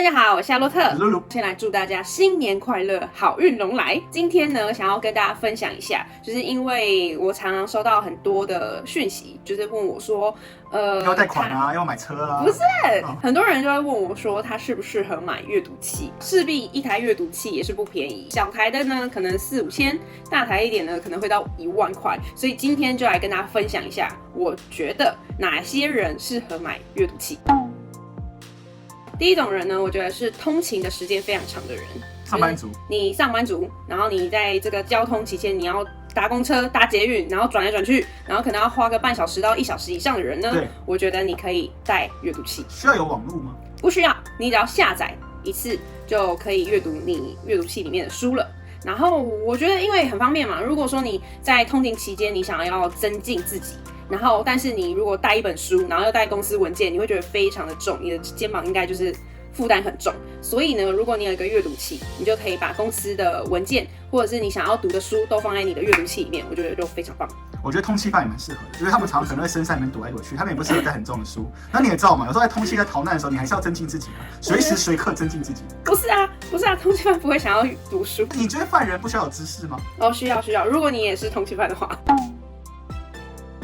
家好，我是夏洛特。露露，先来祝大家新年快乐，好运龙来。今天呢，想要跟大家分享一下，就是因为我常常收到很多的讯息，就是问我说，要贷款啊，要买车啊，不是，很多人就会问我说，他适不适合买阅读器？势必一台阅读器也是不便宜，小台的呢可能4、5千，大台一点呢可能会到1万块。所以今天就来跟大家分享一下，我觉得哪些人适合买阅读器。第一种人呢，我觉得是通勤的时间非常长的人，上班族。你上班族，然后你在这个交通期间，你要搭公车、搭捷运，然后转来转去，然后可能要花个半小时到1小时以上的人呢，我觉得你可以带阅读器。需要有网络吗？不需要，你只要下载一次就可以阅读你阅读器里面的书了。然后我觉得因为很方便嘛，如果说你在通勤期间你想要增进自己，然后但是你如果带一本书，然后又带公司文件，你会觉得非常的重，你的肩膀应该就是负担很重。所以呢，如果你有一个阅读器，你就可以把公司的文件或者是你想要读的书都放在你的阅读器里面，我觉得就非常棒。我觉得通缉犯也蛮适合的，因为他们常常可能会深山里面躲来躲去，他们也不适合带很重的书。那你也知道嘛，有时候在通缉在逃难的时候，你还是要增进自己嘛，随时随刻增进自己。不是啊，通缉犯不会想要读书。你觉得犯人不需要有知识吗？哦，需要。如果你也是通缉犯的话。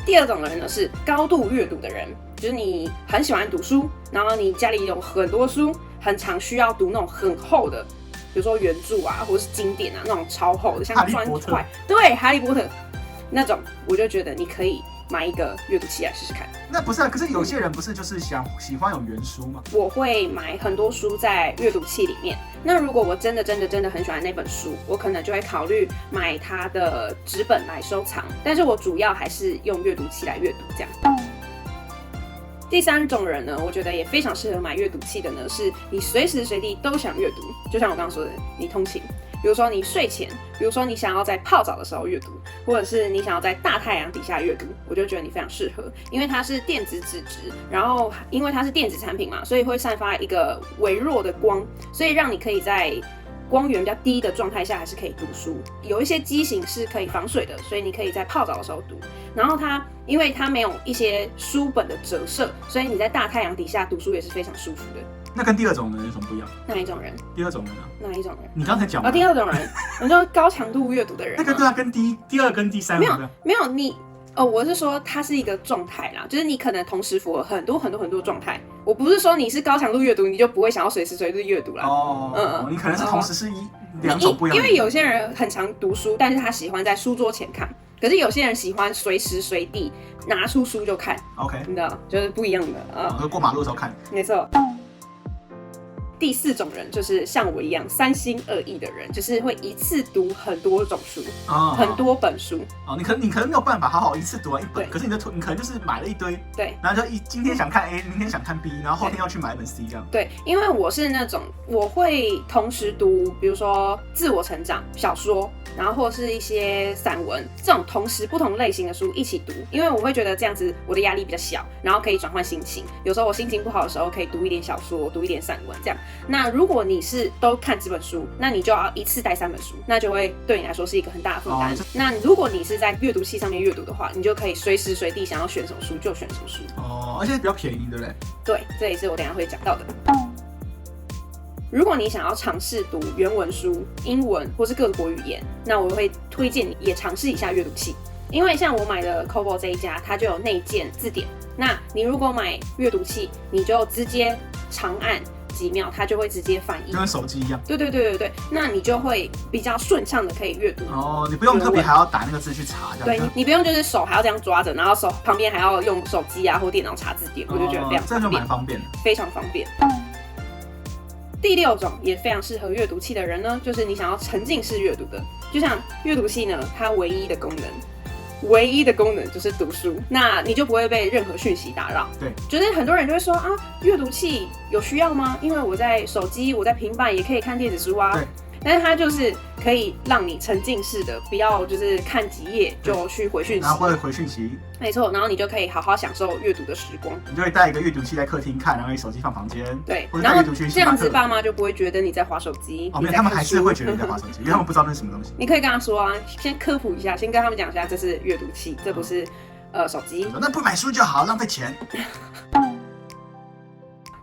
第二种人呢是高度阅读的人，就是你很喜欢读书，然后你家里有很多书，很常需要读那种很厚的，比如说原著啊，或者是经典啊，那种超厚的，像砖块，对，哈利波特那种，我就觉得你可以买一个阅读器来试试看。那不是啊，可是有些人不是就是喜欢有原书吗？我会买很多书在阅读器里面。那如果我真的很喜欢那本书，我可能就会考虑买它的纸本来收藏。但是我主要还是用阅读器来阅读这样。第三种人呢，我觉得也非常适合买阅读器的呢，是你随时随地都想阅读，就像我刚刚说的，你通勤。比如说你睡前，比如说你想要在泡澡的时候阅读，或者是你想要在大太阳底下阅读，我就觉得你非常适合，因为它是电子纸质，然后因为它是电子产品嘛，所以会散发一个微弱的光，所以让你可以在光源比较低的状态下还是可以读书。有一些机型是可以防水的，所以你可以在泡澡的时候读。然后因为它没有一些书本的折射，所以你在大太阳底下读书也是非常舒服的。那跟第二种人有什么不一样？哪一种人？第二种人啊？哪一种人？你刚才讲第二种人，你说高强度阅读的人。那个对啊，跟第二跟第三没有你我是说它是一个状态啦，就是你可能同时符合很多状态。我不是说你是高强度阅读，你就不会想要随时随地阅读啦。你可能是同时是两种不一样的。因为有些人很常读书，但是他喜欢在书桌前看。可是有些人喜欢随时随地拿出书就看。OK， 你知道，就是不一样的过马路的时候看。没错。第四种人就是像我一样三心二意的人，就是会一次读很多种书，很多本书。你可能没有办法好好一次读完一本，可是你可能就是买了一堆，对，然后就今天想看 A， 明天想看 B， 然后后天要去买一本 C 这样。对，因为我是那种我会同时读，比如说自我成长小说，然后或是一些散文，这种同时不同类型的书一起读，因为我会觉得这样子我的压力比较小，然后可以转换心情。有时候我心情不好的时候，可以读一点小说，读一点散文这样。那如果你是都看这本书，那你就要一次带3本书，那就会对你来说是一个很大的负担。那如果你是在阅读器上面阅读的话，你就可以随时随地想要选什么书就选什么书。而且比较便宜，对不对？对，这也是我等一下会讲到的。如果你想要尝试读原文书、英文或是各国语言，那我会推荐你也尝试一下阅读器。因为像我买的 Kobo 这一家，它就有内建字典。那你如果买阅读器，你就直接长按几秒，它就会直接翻译，就跟手机一样。对，那你就会比较顺畅的可以阅读。你不用特别还要打那个字去查，这样。对，你不用就是手还要这样抓着，然后手旁边还要用手机啊或电脑查字典，我就觉得非常方便，这就蛮方便的，非常方便。第6种也非常适合阅读器的人呢，就是你想要沉浸式阅读的，就像阅读器呢，它唯一的功能就是读书，那你就不会被任何讯息打扰。对，就是很多人就会说啊，阅读器有需要吗？因为我在手机、我在平板也可以看电子书啊。对。但是它就是可以让你沉浸式的，不要就是看几页就去回讯息，然后或者回讯息，没错，然后你就可以好好享受阅读的时光。你就会带一个阅读器在客厅看，然后你手机放房间，对，然后这样子爸妈就不会觉得你在滑手机。没有，他们还是会觉得你在滑手机，因为他们不知道那是什么东西。你可以跟他说啊，先科普一下，先跟他们讲一下，这是阅读器，这不是手机。那不买书就好，浪费钱。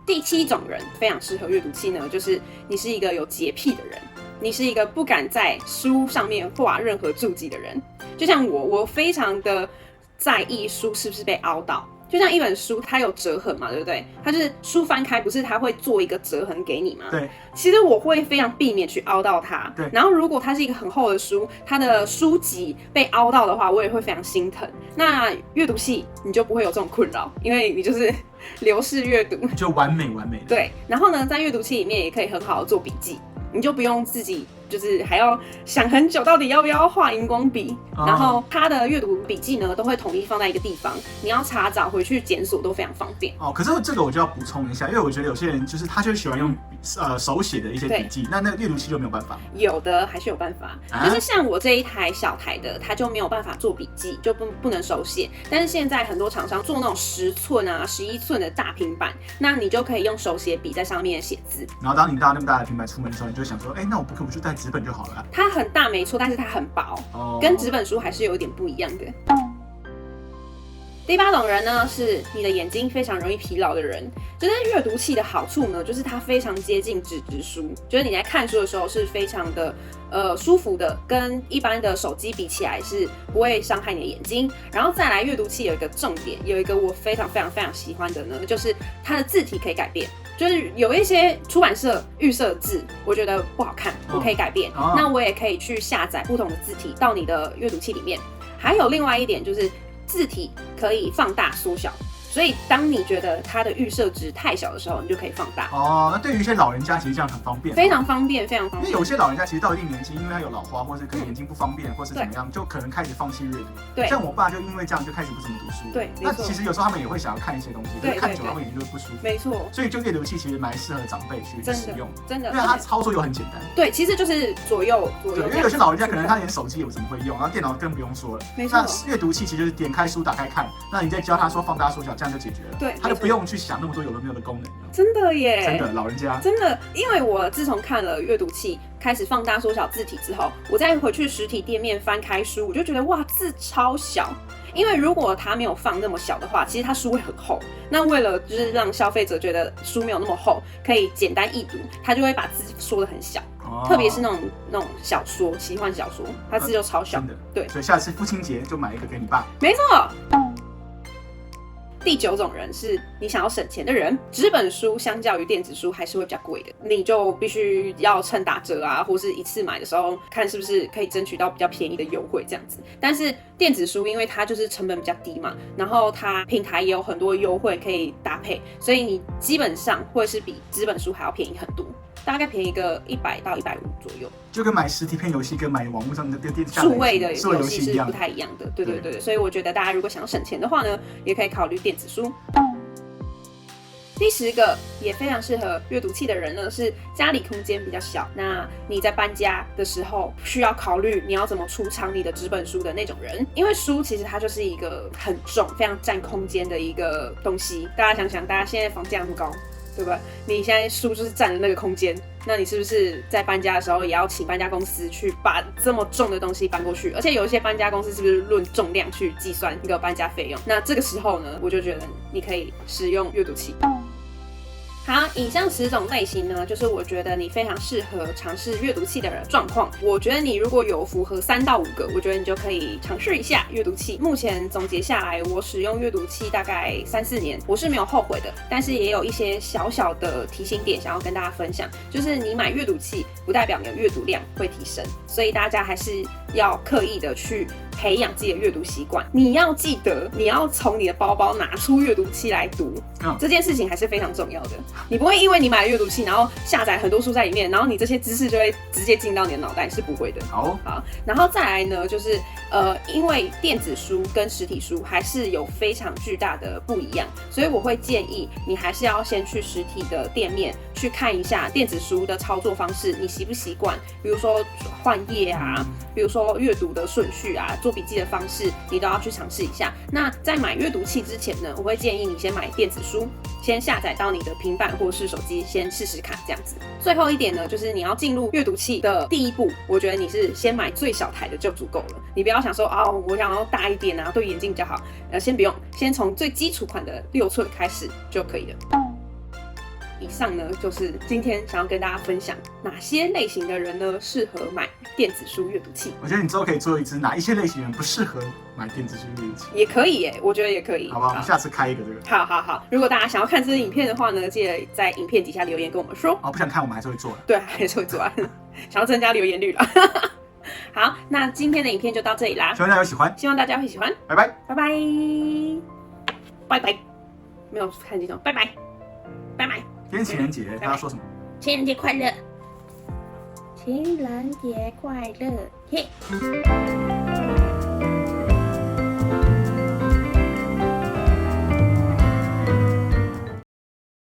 第7种人非常适合阅读器呢，就是你是一个有洁癖的人，你是一个不敢在书上面画任何注记的人。就像我非常的在意书是不是被凹到。就像一本书，它有折痕嘛，对不对？它就是书翻开，不是它会做一个折痕给你吗？对。其实我会非常避免去凹到它。对。然后如果它是一个很厚的书，它的书籍被凹到的话，我也会非常心疼。那阅读器你就不会有这种困扰，因为你就是流式阅读，就完美的。对。然后呢，在阅读器里面也可以很好的做笔记，你就不用自己就是还要想很久，到底要不要画荧光笔。然后它的阅读笔记呢，都会统一放在一个地方，你要查找回去检索都非常方便。可是这个我就要补充一下，因为我觉得有些人就是他就喜欢用手写的一些笔记，那个阅读器就没有办法。有的还是有办法，就是像我这一台小台的，它就没有办法做笔记，就不能手写。但是现在很多厂商做那种10寸啊、11寸的大平板，那你就可以用手写笔在上面写字。然后当你带那么大的平板出门的时候，你就想说，那我不就带纸本就好了。它很大没错，但是它很薄，跟纸本书还是有一点不一样的。第8种人呢，是你的眼睛非常容易疲劳的人。就是阅读器的好处呢，就是它非常接近纸质书，就是你在看书的时候是非常的舒服的，跟一般的手机比起来是不会伤害你的眼睛。然后再来，阅读器有一个重点，有一个我非常喜欢的呢，就是它的字体可以改变。就是有一些出版社预设字，我觉得不好看，我可以改变。那我也可以去下载不同的字体到你的阅读器里面。还有另外一点就是字体可以放大缩小，所以当你觉得它的预设值太小的时候，你就可以放大。那对于一些老人家其实这样很方便，非常方便。因为有些老人家其实到一定年纪，因为他有老花，或是可能眼睛不方便，或是怎么样，就可能开始放弃阅读。对。像我爸就因为这样就开始不怎么读书。对。那其实有时候他们也会想要看一些东西，可是看久了会眼睛就不舒服。没错。所以就阅读器其实蛮适合长辈去使用，真的，因为它操作又很简单。对，其实就是左右。对，因为有些老人家可能他连手机也不怎么会用，然后电脑更不用说了。没错。那阅读器其实就是点开书打开看，那你再教他说放大缩小，这样就解决了。对。他就不用去想那么多有的没有的功能。真的耶。真的，老人家。真的，因为我自从看了阅读器开始放大缩小字体之后，我再回去实体店面翻开书，我就觉得哇，字超小。因为如果它没有放那么小的话，其实它书会很厚。那为了就是让消费者觉得书没有那么厚，可以简单易读，他就会把字缩得很小。特别是那种小说，奇幻小说，它字就超小。真的。对。所以下次父亲节就买一个给你爸。没错。第9种人是你想要省钱的人，纸本书相较于电子书还是会比较贵的，你就必须要趁打折啊，或是一次买的时候看是不是可以争取到比较便宜的优惠这样子。但是电子书因为它就是成本比较低嘛，然后它平台也有很多优惠可以搭配，所以你基本上会是比纸本书还要便宜很多。大概便宜个100到150左右，就跟买实体片游戏跟买网络上的数位的游戏是不太一样的。对，所以我觉得大家如果想要省钱的话呢，也可以考虑电子书。第10个也非常适合阅读器的人呢，是家里空间比较小，那你在搬家的时候需要考虑你要怎么储藏你的纸本书的那种人。因为书其实它就是一个很重、非常占空间的一个东西。大家想想，大家现在房价那么高，对吧？你现在书就是占了那个空间，那你是不是在搬家的时候也要请搬家公司去把这么重的东西搬过去？而且有一些搬家公司是不是论重量去计算一个搬家费用？那这个时候呢，我就觉得你可以使用阅读器。好，以上10种类型呢，就是我觉得你非常适合尝试阅读器的状况。我觉得你如果有符合3到5个，我觉得你就可以尝试一下阅读器。目前总结下来，我使用阅读器大概3、4年，我是没有后悔的。但是也有一些小小的提醒点想要跟大家分享，就是你买阅读器不代表你的阅读量会提升，所以大家还是要刻意的去培养自己的阅读习惯。你要记得，你要从你的包包拿出阅读器来读，这件事情还是非常重要的。你不会因为你买了阅读器，然后下载很多书在里面，然后你这些知识就会直接进到你的脑袋，是不会的。好，然后再来呢，就是因为电子书跟实体书还是有非常巨大的不一样，所以我会建议你还是要先去实体的店面去看一下电子书的操作方式，你习不习惯？比如说换页啊，比如说阅读的顺序啊，做笔记的方式，你都要去尝试一下。那在买阅读器之前呢，我会建议你先买电子书，先下载到你的平板或是手机，先试试看这样子。最后一点呢，就是你要进入阅读器的第一步，我觉得你是先买最小台的就足够了。你不要想说我想要大一点啊，对眼睛比较好，先不用，先从最基础款的6寸开始就可以了。以上呢就是今天想要跟大家分享哪些类型的人呢适合买电子书阅读器。我觉得你之后可以做一支哪一些类型人不适合买电子书阅读器，也可以耶，我觉得也可以。好不好？我们下次开一个这个。好，如果大家想要看这支影片的话呢，记得在影片底下留言跟我们说。哦，不想看我们还是会做的。对，还是会做啊，想要增加留言率啦。好，那今天的影片就到这里啦，希望大家有喜欢，希望大家会喜欢。拜拜，拜拜，拜拜，没有看这种，拜拜，拜拜。今天情人节，大家说什么？情人节快乐！情人节快乐！嘿。